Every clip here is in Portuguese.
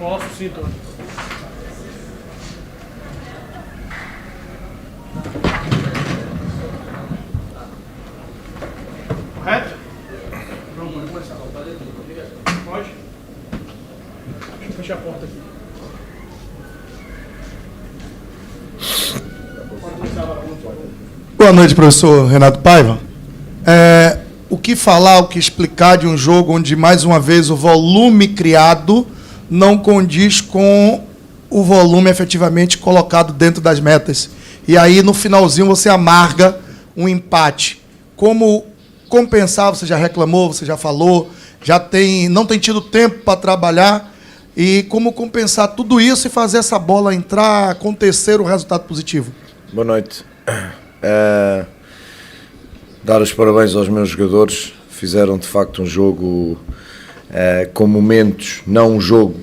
Posso, sim, Tony. Correto? Não, pode começar. Pode? Deixa eu fechar a porta aqui. Pode começar lá. Boa noite, professor Renato Paiva. O que falar, o que explicar de um jogo onde, mais uma vez, o volume criado não condiz com o volume efetivamente colocado dentro das metas? E aí, no finalzinho, você amarga um empate. Como compensar? Você já reclamou, você já falou, não tem tido tempo para trabalhar. E como compensar tudo isso e fazer essa bola entrar, acontecer o resultado positivo? Boa noite. Dar os parabéns aos meus jogadores. Fizeram, de facto, um jogo com momentos, não um jogo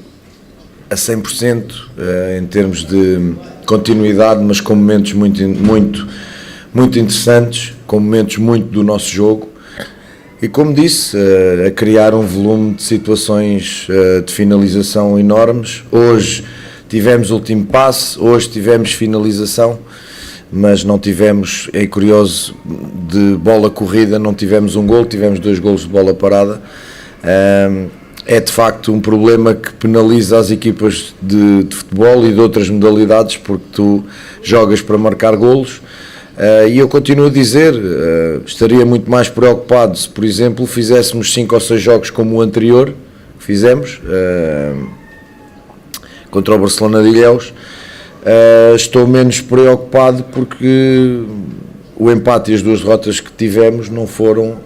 a 100%, em termos de continuidade, mas com momentos muito interessantes, com momentos muito do nosso jogo. E, como disse, a criar um volume de situações de finalização enormes. Hoje tivemos o último passe, hoje tivemos finalização, mas não tivemos, é curioso, de bola corrida, não tivemos um golo, tivemos 2 golos de bola parada. É de facto um problema que penaliza as equipas de futebol e de outras modalidades, porque tu jogas para marcar golos. E eu continuo a dizer, estaria muito mais preocupado se, por exemplo, fizéssemos 5 ou 6 jogos como o anterior que fizemos, contra o Barcelona de Ilhéus. Estou menos preocupado porque o empate e as 2 derrotas que tivemos não foram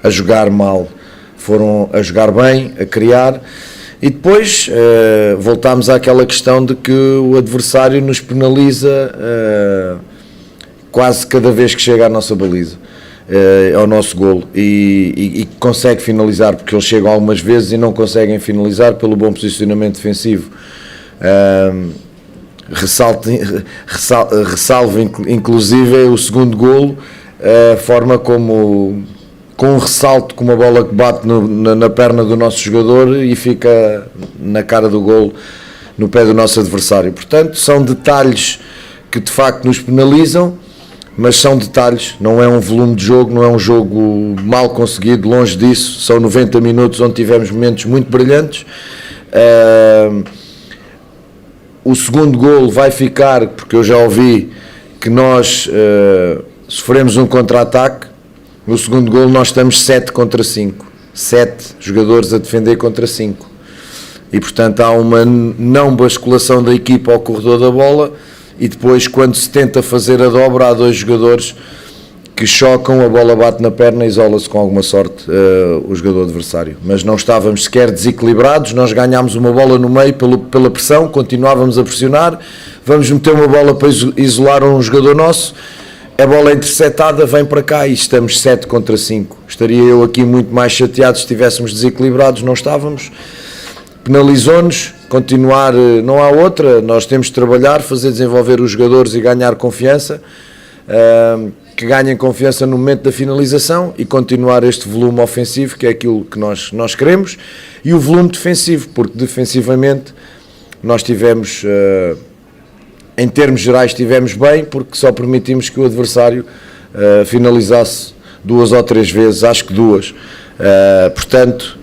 a jogar mal, foram a jogar bem, a criar. E depois voltámos àquela questão de que o adversário nos penaliza quase cada vez que chega à nossa baliza, ao nosso golo, e consegue finalizar, porque eles chegam algumas vezes e não conseguem finalizar pelo bom posicionamento defensivo. Ressalvo inclusive o segundo golo, a forma como, com um ressalto, com uma bola que bate na perna do nosso jogador e fica na cara do golo, no pé do nosso adversário. Portanto, são detalhes que de facto nos penalizam, mas são detalhes, não é um volume de jogo, não é um jogo mal conseguido, longe disso. São 90 minutos onde tivemos momentos muito brilhantes. O segundo golo vai ficar, porque eu já ouvi que nós sofremos um contra-ataque. No segundo golo nós estamos 7 contra 5, 7 jogadores a defender contra 5, e portanto há uma não basculação da equipa ao corredor da bola, e depois, quando se tenta fazer a dobra, há 2 jogadores que chocam, a bola bate na perna e isola-se com alguma sorte o jogador adversário. Mas não estávamos sequer desequilibrados, nós ganhámos uma bola no meio pela pressão, continuávamos a pressionar, vamos meter uma bola para isolar um jogador nosso, a bola é interceptada, vem para cá e estamos 7 contra 5. Estaria eu aqui muito mais chateado se estivéssemos desequilibrados, não estávamos. Penalizou-nos, continuar, não há outra, nós temos de trabalhar, fazer desenvolver os jogadores e ganhar confiança, que ganhem confiança no momento da finalização, e continuar este volume ofensivo, que é aquilo que nós queremos, e o volume defensivo, porque defensivamente nós tivemos, em termos gerais estivemos bem, porque só permitimos que o adversário finalizasse 2 ou 3 vezes, acho que 2. Portanto,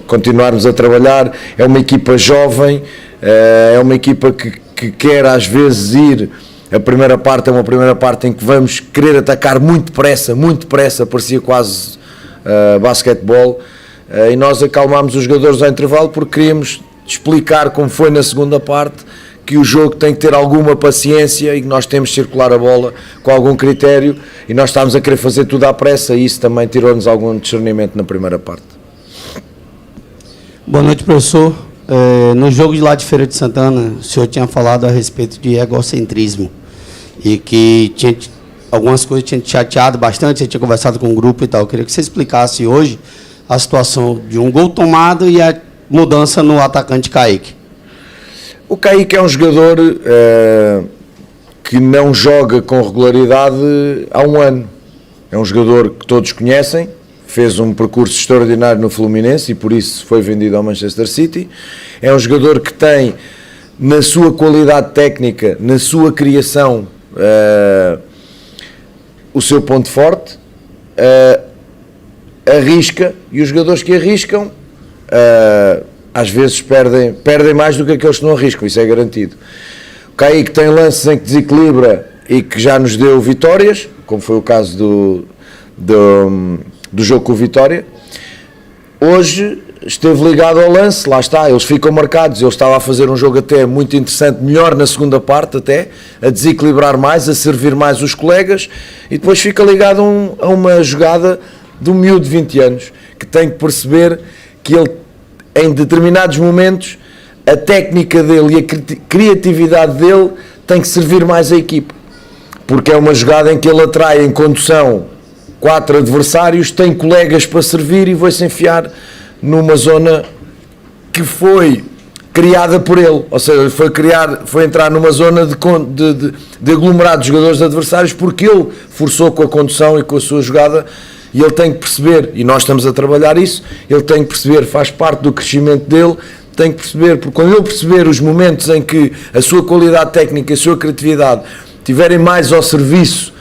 continuarmos a trabalhar. É uma equipa jovem, é uma equipa que quer às vezes ir. A primeira parte é uma primeira parte em que vamos querer atacar muito depressa, parecia quase basquetebol, e nós acalmámos os jogadores ao intervalo porque queríamos explicar, como foi na segunda parte, que o jogo tem que ter alguma paciência e que nós temos de circular a bola com algum critério, e nós estávamos a querer fazer tudo à pressa, e isso também tirou-nos algum discernimento na primeira parte. Boa noite, professor. No jogo de lá de Feira de Santana, o senhor tinha falado a respeito de egocentrismo e que tinha algumas coisas tinham te chateado bastante, você tinha conversado com o grupo e tal. Eu queria que você explicasse hoje a situação de um gol tomado e a mudança no atacante Kaique. O Kaique é um jogador que não joga com regularidade há um ano. É um jogador que todos conhecem, fez um percurso extraordinário no Fluminense e por isso foi vendido ao Manchester City. É um jogador que tem, na sua qualidade técnica, na sua criação, o seu ponto forte, arrisca, e os jogadores que arriscam às vezes perdem mais do que aqueles que não arriscam, isso é garantido. O Kaique tem lances em que desequilibra e que já nos deu vitórias, como foi o caso do jogo com o Vitória. Hoje esteve ligado ao lance, lá está, eles ficam marcados, ele estava a fazer um jogo até muito interessante, melhor na segunda parte até, a desequilibrar mais, a servir mais os colegas, e depois fica ligado a uma jogada de um miúdo de 20 anos, que tem que perceber que ele, em determinados momentos, a técnica dele e a criatividade dele tem que servir mais a equipa, porque é uma jogada em que ele atrai em condução 4 adversários, tem colegas para servir e vai-se enfiar numa zona que foi criada por ele, ou seja, foi entrar numa zona de aglomerado de jogadores adversários, porque ele forçou com a condução e com a sua jogada, e ele tem que perceber, e nós estamos a trabalhar isso, ele tem que perceber, faz parte do crescimento dele, tem que perceber, porque quando ele perceber os momentos em que a sua qualidade técnica e a sua criatividade estiverem mais ao serviço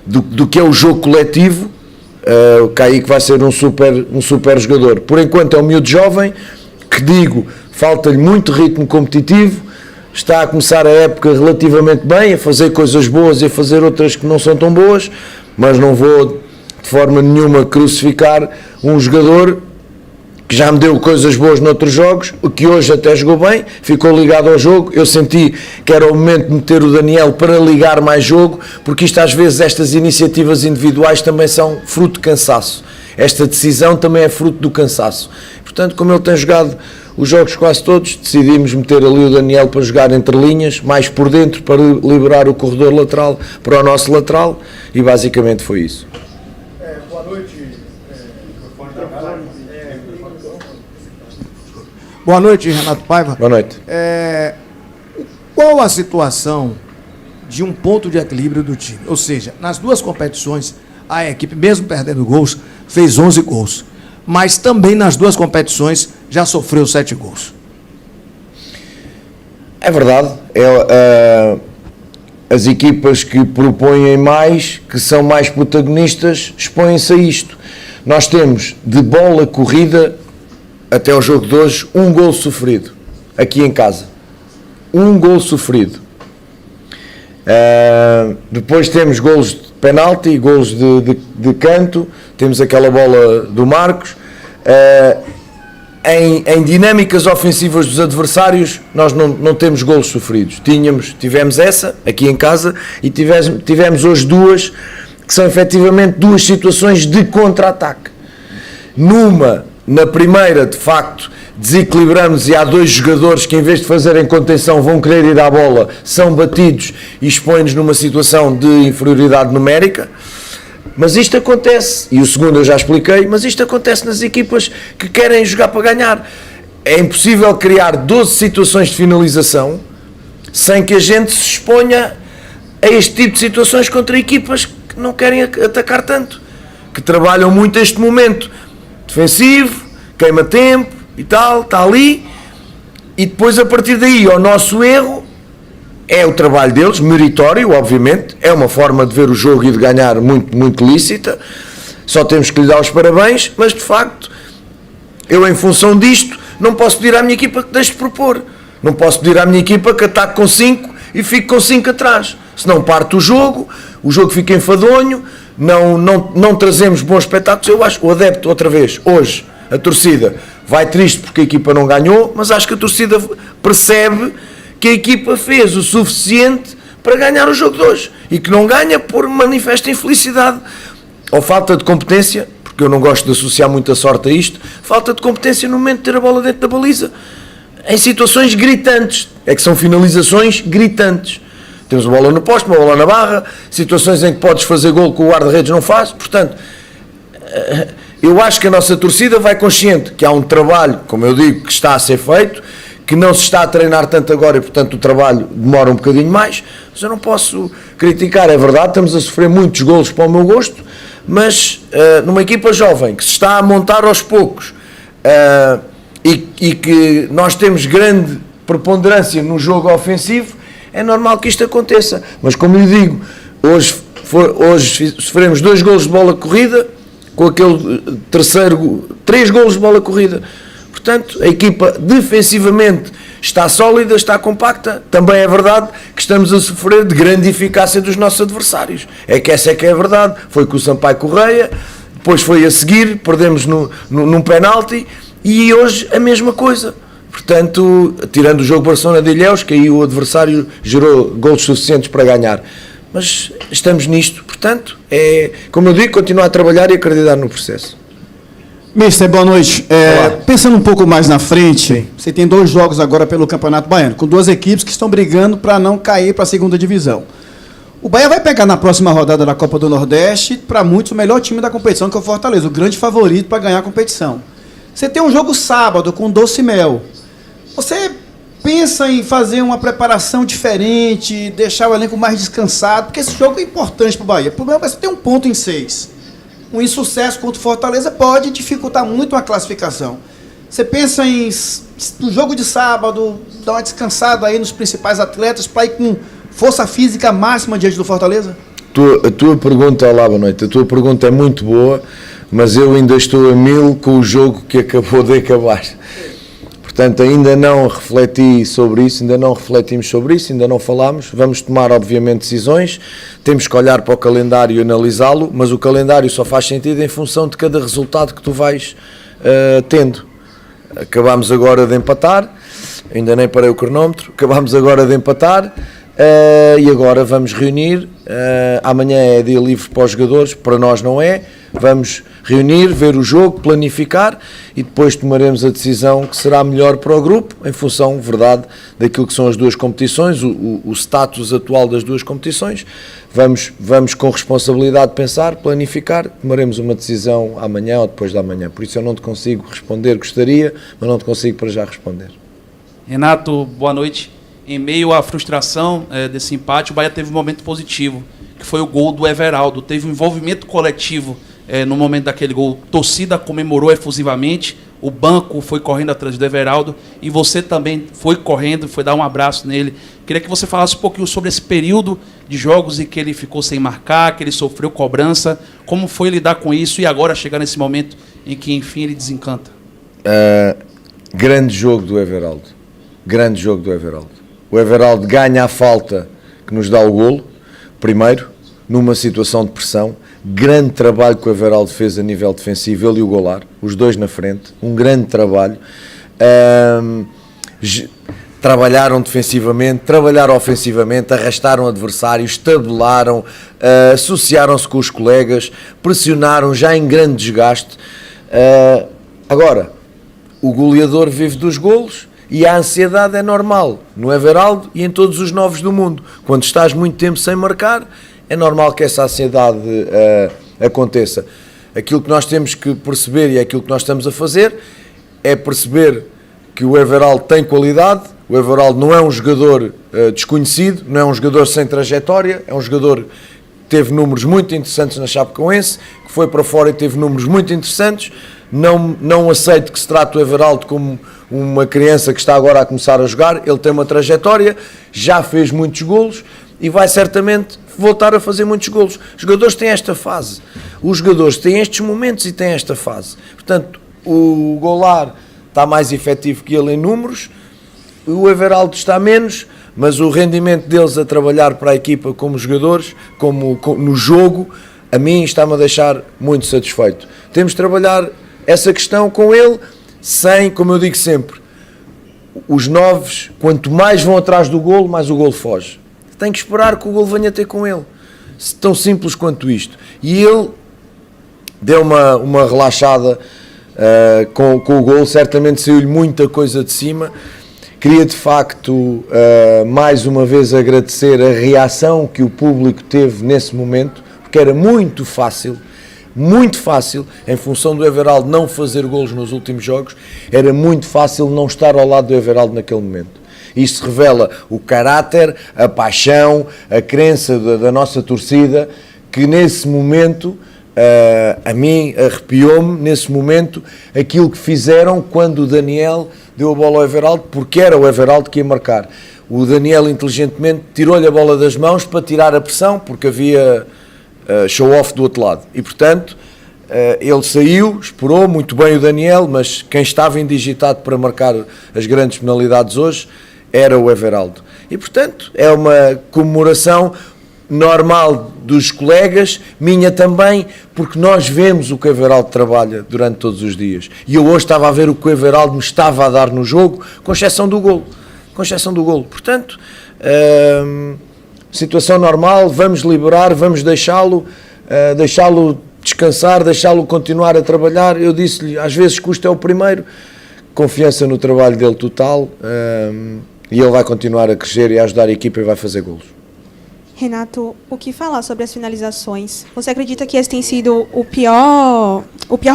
do que é o jogo coletivo, o Kaique vai ser um super jogador. Por enquanto é um miúdo jovem, que digo, falta-lhe muito ritmo competitivo, está a começar a época relativamente bem, a fazer coisas boas e a fazer outras que não são tão boas, mas não vou de forma nenhuma crucificar um jogador que já me deu coisas boas noutros jogos, o que hoje até jogou bem, ficou ligado ao jogo. Eu senti que era o momento de meter o Daniel para ligar mais jogo, porque isto às vezes, estas iniciativas individuais também são fruto de cansaço, esta decisão também é fruto do cansaço. Portanto, como ele tem jogado os jogos quase todos, decidimos meter ali o Daniel para jogar entre linhas, mais por dentro, para liberar o corredor lateral para o nosso lateral, e basicamente foi isso. Boa noite. Boa noite, Renato Paiva. Boa noite. Qual a situação de um ponto de equilíbrio do time? Ou seja, nas duas competições, a equipe, mesmo perdendo gols, fez 11 gols. Mas também nas duas competições já sofreu 7 gols. É verdade. As equipas que propõem mais, que são mais protagonistas, expõem-se a isto. Nós temos de bola corrida, até o jogo de hoje, 1 gol sofrido, aqui em casa. 1 gol sofrido. Depois temos golos de penalti, golos de canto, temos aquela bola do Marcos. Em dinâmicas ofensivas dos adversários, nós não temos golos sofridos. Tivemos essa, aqui em casa, e tivemos hoje 2, que são efetivamente 2 situações de contra-ataque. Na primeira, de facto, desequilibramos e há 2 jogadores que, em vez de fazerem contenção, vão querer ir à bola, são batidos e expõem-nos numa situação de inferioridade numérica. Mas isto acontece, e o segundo eu já expliquei, mas isto acontece nas equipas que querem jogar para ganhar. É impossível criar 12 situações de finalização sem que a gente se exponha a este tipo de situações contra equipas que não querem atacar tanto, que trabalham muito este momento defensivo, queima tempo e tal, está ali, e depois a partir daí o nosso erro é o trabalho deles, meritório, obviamente, é uma forma de ver o jogo e de ganhar muito, muito lícita, só temos que lhe dar os parabéns, mas de facto, eu em função disto, não posso pedir à minha equipa que deixe de propor, não posso pedir à minha equipa que ataque com 5 e fique com 5 atrás, senão parte o jogo fica enfadonho, não trazemos bons espetáculos. Eu acho que o adepto, outra vez, hoje, a torcida vai triste porque a equipa não ganhou, mas acho que a torcida percebe que a equipa fez o suficiente para ganhar o jogo de hoje e que não ganha por manifesta infelicidade ou falta de competência, porque eu não gosto de associar muita sorte a isto, falta de competência no momento de ter a bola dentro da baliza, em situações gritantes, é que são finalizações gritantes. Temos uma bola no poste, uma bola na barra, situações em que podes fazer gol que o guarda-redes não faz. Portanto, eu acho que a nossa torcida vai consciente que há um trabalho, como eu digo, que está a ser feito, que não se está a treinar tanto agora e, portanto, o trabalho demora um bocadinho mais, mas eu não posso criticar, é verdade, estamos a sofrer muitos golos para o meu gosto, mas numa equipa jovem que se está a montar aos poucos e que nós temos grande preponderância no jogo ofensivo, é normal que isto aconteça. Mas como lhe digo, hoje sofremos 2 golos de bola corrida, com aquele terceiro, 3 golos de bola corrida. Portanto, a equipa defensivamente está sólida, está compacta. Também é verdade que estamos a sofrer de grande eficácia dos nossos adversários. É que essa é que é a verdade. Foi com o Sampaio Correia, depois foi a seguir, perdemos num penalti, e hoje a mesma coisa. Portanto, tirando o jogo Barcelona de Ilhéus, que aí o adversário gerou golos suficientes para ganhar. Mas estamos nisto, portanto, como eu digo, continuar a trabalhar e acreditar no processo. Mister, boa noite. Pensando um pouco mais na frente, você tem 2 jogos agora pelo Campeonato Baiano, com 2 equipes que estão brigando para não cair para a segunda divisão. O Bahia vai pegar na próxima rodada da Copa do Nordeste, para muitos, o melhor time da competição, que é o Fortaleza, o grande favorito para ganhar a competição. Você tem um jogo sábado com Doce e Mel. Você pensa em fazer uma preparação diferente, deixar o elenco mais descansado, porque esse jogo é importante para o Bahia. O problema é que você tem um ponto em 6. Um insucesso contra o Fortaleza pode dificultar muito a classificação. Você pensa em, no jogo de sábado, dar uma descansada aí nos principais atletas para ir com força física máxima diante do Fortaleza? A tua pergunta, olá, boa noite, a tua pergunta é muito boa, mas eu ainda estou a 1000 com o jogo que acabou de acabar. Portanto, ainda não refleti sobre isso, ainda não refletimos sobre isso, ainda não falámos. Vamos tomar, obviamente, decisões. Temos que olhar para o calendário e analisá-lo, mas o calendário só faz sentido em função de cada resultado que tu vais tendo. Acabámos agora de empatar, ainda nem parei o cronómetro, acabámos agora de empatar e agora vamos reunir. Amanhã é dia livre para os jogadores, para nós não é. Vamos reunir, ver o jogo, planificar e depois tomaremos a decisão que será melhor para o grupo, em função, verdade, daquilo que são as 2 competições, o status atual das 2 competições. Vamos com responsabilidade pensar, planificar, tomaremos uma decisão amanhã ou depois da manhã. Por isso eu não te consigo responder, gostaria, mas não te consigo para já responder. Renato, boa noite. Em meio à frustração desse empate, o Bahia teve um momento positivo, que foi o gol do Everaldo. Teve um envolvimento coletivo no momento daquele gol. A torcida comemorou efusivamente, o banco foi correndo atrás do Everaldo e você também foi correndo, foi dar um abraço nele. Queria que você falasse um pouquinho sobre esse período de jogos em que ele ficou sem marcar, que ele sofreu cobrança, como foi lidar com isso e agora chegar nesse momento em que, enfim, ele desencanta. Grande jogo do Everaldo. Grande jogo do Everaldo. O Everaldo ganha a falta que nos dá o golo, primeiro, numa situação de pressão. Grande trabalho que o Everaldo fez a nível defensivo, ele e o Goulart, os 2 na frente, um grande trabalho. Trabalharam defensivamente, trabalharam ofensivamente, arrastaram adversários, tabelaram, associaram-se com os colegas, pressionaram já em grande desgaste. Agora, o goleador vive dos golos e a ansiedade é normal no Everaldo e em todos os novos do mundo. Quando estás muito tempo sem marcar, é normal que essa ansiedade aconteça. Aquilo que nós temos que perceber e é aquilo que nós estamos a fazer é perceber que o Everaldo tem qualidade. O Everaldo não é um jogador desconhecido, não é um jogador sem trajetória, é um jogador que teve números muito interessantes na Chapecoense, que foi para fora e teve números muito interessantes. Não aceito que se trate o Everaldo como uma criança que está agora a começar a jogar. Ele tem uma trajetória, já fez muitos golos e vai certamente voltar a fazer muitos golos. Os jogadores têm esta fase, os jogadores têm estes momentos e têm esta fase. Portanto, o Goulart está mais efetivo que ele em números, o Everaldo está menos, mas o rendimento deles a trabalhar para a equipa como jogadores, no jogo, a mim está-me a deixar muito satisfeito. Temos de trabalhar essa questão com ele, sem, como eu digo sempre, os novos, quanto mais vão atrás do golo, mais o golo foge. Tem que esperar que o golo venha ter com ele. Tão simples quanto isto. E ele deu uma relaxada com o golo, certamente saiu-lhe muita coisa de cima. Queria de facto mais uma vez agradecer a reação que o público teve nesse momento, porque era muito fácil, em função do Everaldo não fazer golos nos últimos jogos, era muito fácil não estar ao lado do Everaldo naquele momento. Isto revela o caráter, a paixão, a crença da nossa torcida, que nesse momento A mim arrepiou-me nesse momento aquilo que fizeram quando o Daniel deu a bola ao Everaldo, porque era o Everaldo que ia marcar. O Daniel inteligentemente tirou-lhe a bola das mãos para tirar a pressão, porque havia show-off do outro lado. E portanto, ele saiu, esperou muito bem o Daniel, mas quem estava indigitado para marcar as grandes penalidades hoje era o Everaldo. E portanto, é uma comemoração normal dos colegas, minha também, porque nós vemos o que o Everaldo trabalha durante todos os dias. E eu hoje estava a ver o que o Everaldo me estava a dar no jogo, com exceção do golo. Com exceção do golo. Portanto, situação normal, vamos liberar, vamos deixá-lo descansar, deixá-lo continuar a trabalhar. Eu disse-lhe, às vezes custa é o primeiro, confiança no trabalho dele total, e ele vai continuar a crescer e a ajudar a equipa e vai fazer golos. Renato, o que falar sobre as finalizações? Você acredita que esse tem sido o pior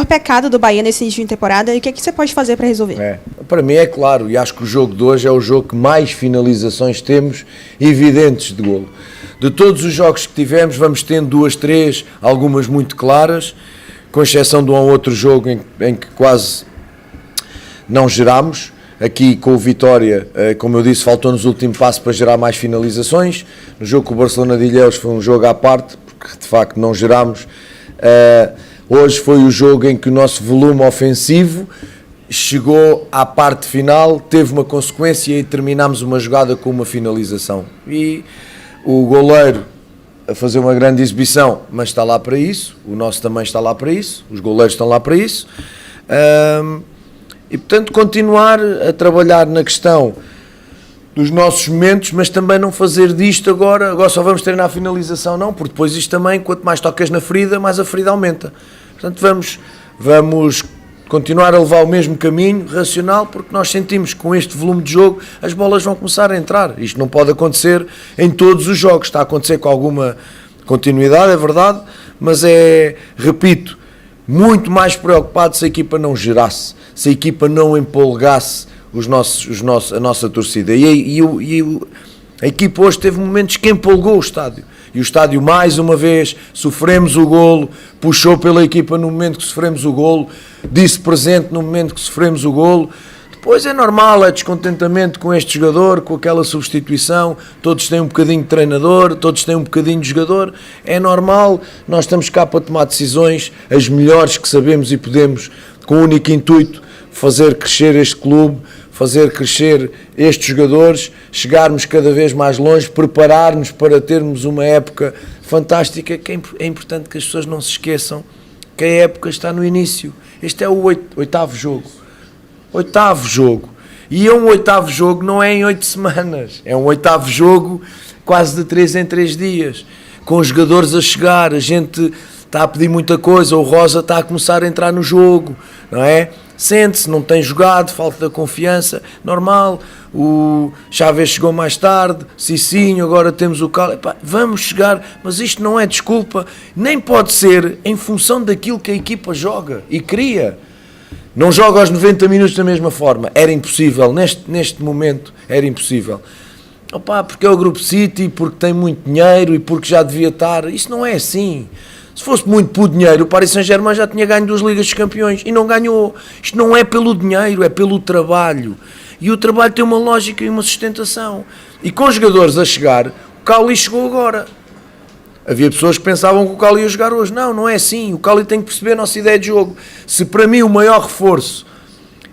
pecado do Bahia nesse início de temporada? E o que você pode fazer para resolver? Para mim é claro, e acho que o jogo de hoje é o jogo que mais finalizações temos evidentes de golo. De todos os jogos que tivemos, vamos tendo 2, 3, algumas muito claras, com exceção de um ou outro jogo em que quase não gerámos. Aqui com o Vitória, como eu disse, faltou-nos o último passo para gerar mais finalizações. No jogo com o Barcelona de Ilhéus foi um jogo à parte, porque de facto não gerámos. Hoje foi o jogo em que o nosso volume ofensivo chegou à parte final, teve uma consequência e terminámos uma jogada com uma finalização. E o goleiro a fazer uma grande exibição, mas está lá para isso, o nosso também está lá para isso, os goleiros estão lá para isso. E portanto continuar a trabalhar na questão dos nossos momentos, mas também não fazer disto agora só vamos treinar a finalização, não, porque depois isto também, quanto mais tocas na ferida, mais a ferida aumenta. Portanto vamos continuar a levar o mesmo caminho racional, porque nós sentimos que com este volume de jogo as bolas vão começar a entrar. Isto não pode acontecer em todos os jogos, está a acontecer com alguma continuidade, é verdade, mas repito, muito mais preocupado se a equipa não gerasse, se a equipa não empolgasse a nossa torcida. E a equipa hoje teve momentos que empolgou o estádio. E o estádio, mais uma vez, sofremos o golo, puxou pela equipa no momento que sofremos o golo, disse presente no momento que sofremos o golo. Depois é normal, é descontentamento com este jogador, com aquela substituição, todos têm um bocadinho de treinador, todos têm um bocadinho de jogador, é normal, nós estamos cá para tomar decisões, as melhores que sabemos e podemos, com o único intuito, fazer crescer este clube, fazer crescer estes jogadores, chegarmos cada vez mais longe, preparar-nos para termos uma época fantástica, que é importante que as pessoas não se esqueçam que a época está no início. Este é o oitavo jogo. Oitavo jogo. E um oitavo jogo não é em 8 semanas, é um oitavo jogo quase de 3 em 3 dias, com os jogadores a chegar, a gente está a pedir muita coisa, o Rosa está a começar a entrar no jogo, não é? Sente-se, não tem jogado, falta de confiança, normal, o Chaves chegou mais tarde, Cicinho, agora temos o Cal, vamos chegar, mas isto não é desculpa, nem pode ser em função daquilo que a equipa joga e cria. Não joga aos 90 minutos da mesma forma, era impossível, neste momento era impossível. Porque é o Grupo City, porque tem muito dinheiro e porque já devia estar, isso não é assim. Se fosse muito por dinheiro, o Paris Saint-Germain já tinha ganho 2 Ligas dos Campeões e não ganhou. Isto não é pelo dinheiro, é pelo trabalho. E o trabalho tem uma lógica e uma sustentação. E com os jogadores a chegar, o Cali chegou agora. Havia pessoas que pensavam que o Cali ia jogar hoje. Não, não é assim. O Cali tem que perceber a nossa ideia de jogo. Se para mim o maior reforço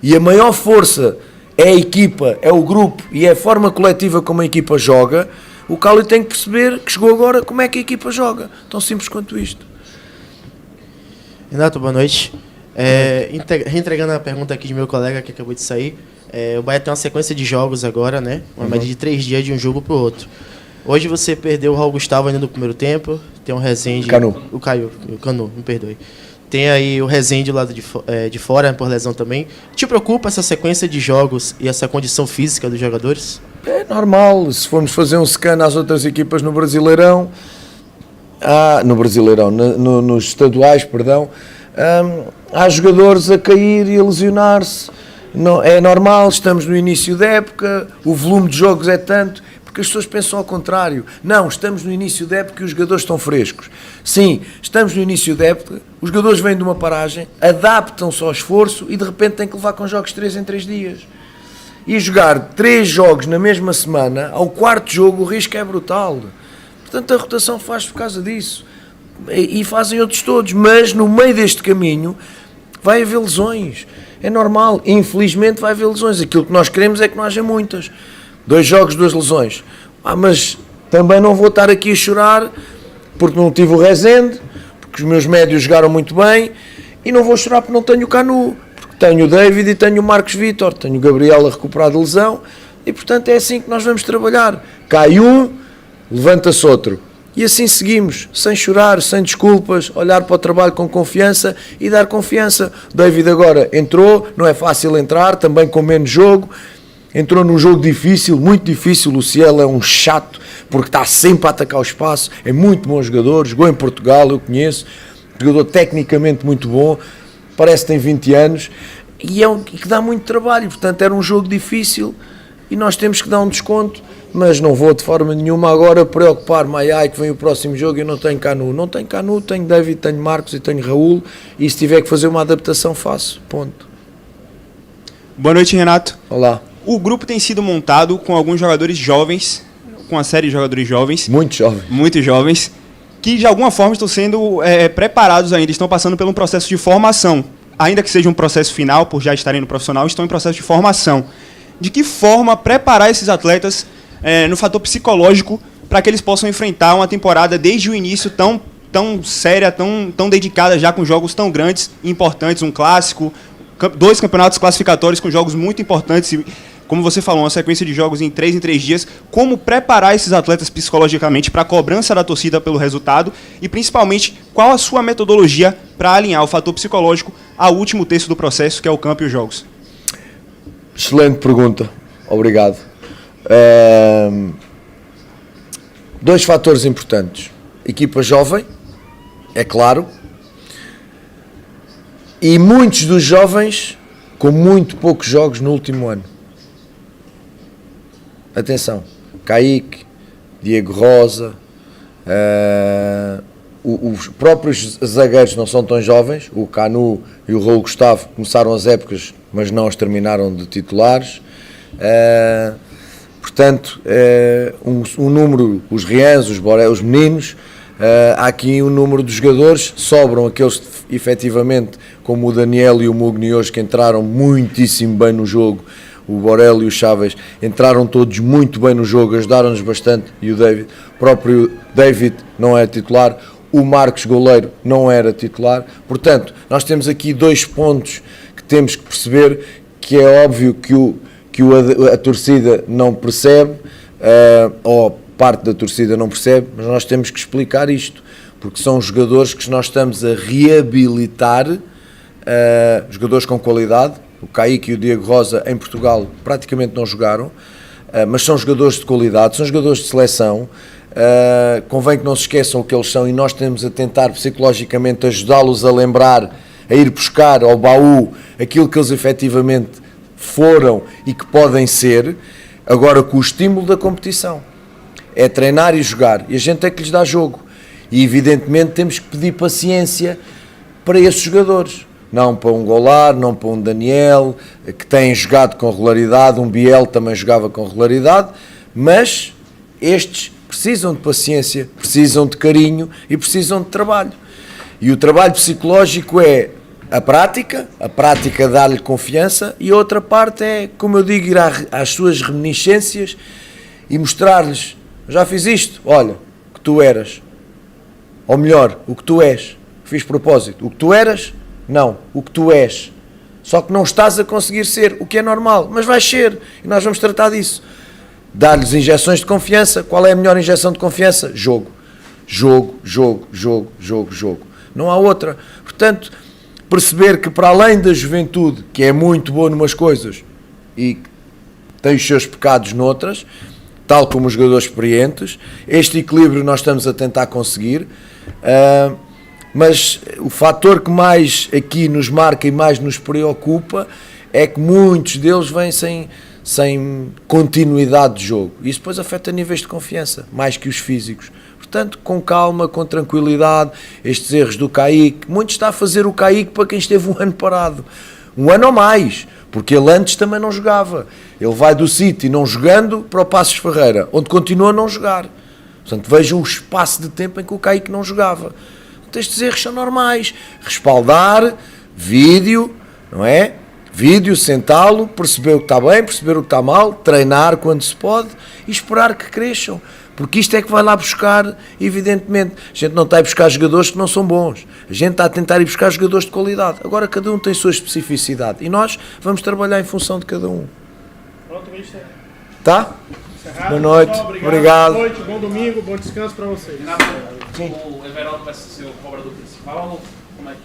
e a maior força é a equipa, é o grupo e é a forma coletiva como a equipa joga, o Cali tem que perceber que chegou agora como é que a equipa joga. Tão simples quanto isto. Renato, boa noite. Reentregando a pergunta aqui de meu colega que acabou de sair, o Bahia tem uma sequência de jogos agora, né? Uma média de 3 dias de um jogo para o outro. Hoje você perdeu o Raul Gustavo ainda no primeiro tempo, tem o Rezende... O Canu, me perdoe. Tem aí o Rezende do lado de fora, por lesão também. Te preocupa essa sequência de jogos e essa condição física dos jogadores? É normal, se formos fazer um scan às outras equipas no Brasileirão, nos estaduais, perdão, há jogadores a cair e a lesionar-se. É normal, estamos no início da época, o volume de jogos é tanto, porque as pessoas pensam ao contrário. Não, estamos no início da época e os jogadores estão frescos. Sim, estamos no início da época, os jogadores vêm de uma paragem, adaptam-se ao esforço e de repente têm que levar com jogos 3 em 3 dias. E jogar 3 jogos na mesma semana, ao 4º jogo o risco é brutal. Portanto, a rotação faz por causa disso. E fazem outros todos, mas no meio deste caminho vai haver lesões. É normal, infelizmente vai haver lesões. Aquilo que nós queremos é que não haja muitas. 2 jogos, 2 lesões. Mas também não vou estar aqui a chorar porque não tive o Rezende, porque os meus médios jogaram muito bem, e não vou chorar porque não tenho o Canu, porque tenho o David e tenho o Marcos Vítor, tenho o Gabriel a recuperar de lesão, e portanto é assim que nós vamos trabalhar. Cai um, levanta-se outro. E assim seguimos, sem chorar, sem desculpas, olhar para o trabalho com confiança e dar confiança. David agora entrou, não é fácil entrar, também com menos jogo. Entrou num jogo difícil, muito difícil. O Cielo é um chato, porque está sempre a atacar o espaço. É muito bom jogador, jogou em Portugal, eu conheço. Jogador tecnicamente muito bom, parece que tem 20 anos. E que dá muito trabalho, portanto era um jogo difícil e nós temos que dar um desconto. Mas não vou de forma nenhuma agora preocupar-me, que vem o próximo jogo e eu não tenho Canu. Não tenho Canu, tenho David, tenho Marcos e tenho Raul, e se tiver que fazer uma adaptação, faço. Ponto. Boa noite, Renato. Olá. O grupo tem sido montado com alguns jogadores jovens, com uma série de jogadores jovens. Muito jovens, que de alguma forma estão sendo preparados ainda, estão passando por um processo de formação. Ainda que seja um processo final, por já estarem no profissional, estão em processo de formação. De que forma preparar esses atletas no fator psicológico para que eles possam enfrentar uma temporada desde o início tão séria, tão dedicada já com jogos tão grandes e importantes, um clássico, 2 campeonatos classificatórios com jogos muito importantes e, como você falou, uma sequência de jogos em 3 dias. Como preparar esses atletas psicologicamente para a cobrança da torcida pelo resultado e, principalmente, qual a sua metodologia para alinhar o fator psicológico ao último terço do processo, que é o campo e os jogos? Excelente pergunta, obrigado. 2 fatores importantes: equipa jovem, é claro, e muitos dos jovens com muito poucos jogos no último ano. Atenção, Kaique, Diego Rosa, os próprios zagueiros não são tão jovens. O Canu e o Raul Gustavo começaram as épocas, mas não as terminaram de titulares. Portanto, um número, os Rians, os meninos, há aqui um número de jogadores, sobram aqueles efetivamente, como o Daniel e o Mugni hoje, que entraram muitíssimo bem no jogo. O Borel e o Chaves entraram todos muito bem no jogo, ajudaram-nos bastante, e o próprio David não é titular, o Marcos goleiro não era titular. Portanto, nós temos aqui 2 pontos que temos que perceber, que é óbvio que a torcida não percebe, ou parte da torcida não percebe, mas nós temos que explicar isto, porque são jogadores que nós estamos a reabilitar, jogadores com qualidade. O Kaique e o Diego Rosa em Portugal praticamente não jogaram, mas são jogadores de qualidade, são jogadores de seleção. Convém que não se esqueçam o que eles são, e nós temos a tentar psicologicamente ajudá-los a lembrar, a ir buscar ao baú aquilo que eles efetivamente foram e que podem ser, agora com o estímulo da competição. É treinar e jogar, e a gente é que lhes dá jogo, e evidentemente temos que pedir paciência para esses jogadores, não para um Goulart, não para um Daniel, que têm jogado com regularidade, um Biel também jogava com regularidade, mas estes precisam de paciência, precisam de carinho e precisam de trabalho. E o trabalho psicológico é a prática dá-lhe confiança, e a outra parte é, como eu digo, ir às suas reminiscências e mostrar-lhes: já fiz isto, olha, o que tu eras, ou melhor, o que tu és. Fiz propósito, o que tu eras, não, o que tu és. Só que não estás a conseguir ser, o que é normal, mas vais ser, e nós vamos tratar disso. Dar-lhes injeções de confiança. Qual é a melhor injeção de confiança? Jogo. Jogo, jogo, jogo, jogo, jogo. Não há outra. Portanto, perceber que para além da juventude, que é muito boa numas coisas e tem os seus pecados noutras, tal como os jogadores experientes, este equilíbrio nós estamos a tentar conseguir, mas o fator que mais aqui nos marca e mais nos preocupa é que muitos deles vêm sem continuidade de jogo. Isso depois afeta níveis de confiança, mais que os físicos. Portanto, com calma, com tranquilidade, estes erros do Kaique, muito está a fazer o Kaique para quem esteve um ano parado. Um ano ou mais, porque ele antes também não jogava. Ele vai do City não jogando para o Passos Ferreira, onde continua a não jogar. Portanto, vejam o espaço de tempo em que o Kaique não jogava. Portanto, estes erros são normais. Respaldar, vídeo, não é? Vídeo, sentá-lo, perceber o que está bem, perceber o que está mal, treinar quando se pode e esperar que cresçam. Porque isto é que vai lá buscar, evidentemente. A gente não está a ir buscar jogadores que não são bons. A gente está a tentar ir buscar jogadores de qualidade. Agora cada um tem a sua especificidade. E nós vamos trabalhar em função de cada um. Pronto, ministro. Tá? Encerrado. Boa noite. Pessoal, Obrigado. Boa noite, bom domingo, bom descanso para vocês. Renato, o Everaldo vai ser o cobrador principal? Como é que